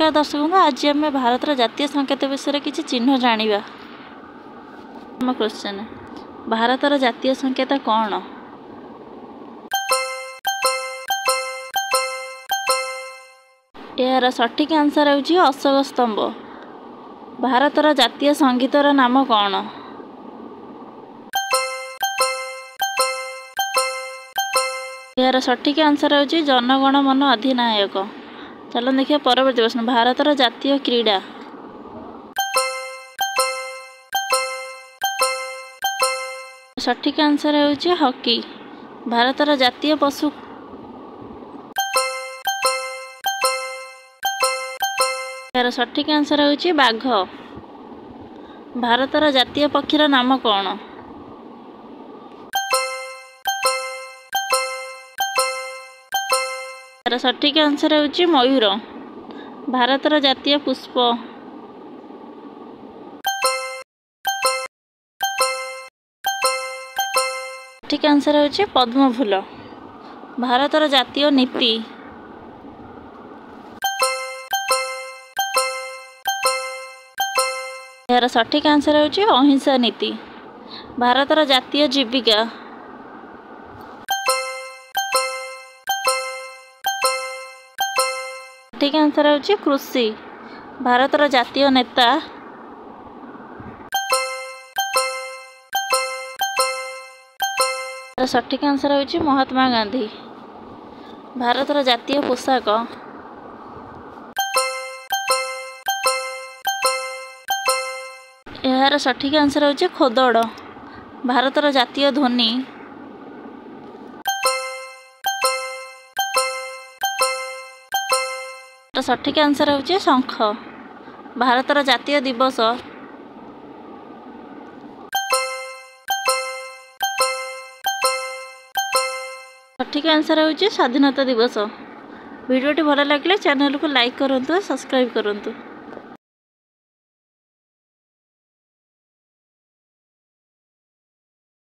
नमस्कार दर्शक बंधु, आज आम भारत जातीय संकेत विषय किसी चिन्ह जानिबा। क्वेश्चन, भारत जातीय संकेत कौन? यार सठिक आंसर होची अशोक स्तंभ। भारत जातीय संगीतर नाम कौन? यार सठिक आंसर होची जनगण मन अधिनायक। चलो देखिए परवर्ती प्रश्न, भारत जातीय क्रीड़ा? सठिक आंसर होची हॉकी। भारत जातीय पशु? यार सठिक आंसर होची बाघ। भारत जातीय पक्षीर नाम कौन? यार सठिक आंसर होची मयूर। भारत जातीय पुष्प? सठिक आंसर होची पद्म फूल। भारत जातीय नीति? यार सठिक आंसर होची अहिंसा नीति। भारत जातीय जीविका? सठिक आंसर होची कृषि। भारत जातीय नेता? सठिक आंसर होची महात्मा गांधी। भारत जातीय पोशाक? यार सठिक आंसर होची खोदड़। भारत जातीय ध्वनि? सठिक आंसर होची शंख। भारत जातीय दिवस? सठिक आंसर होची स्वाधीनता दिवस। वीडियोटी भल लगे चैनल को लाइक करूँ, सब्सक्राइब करूँ।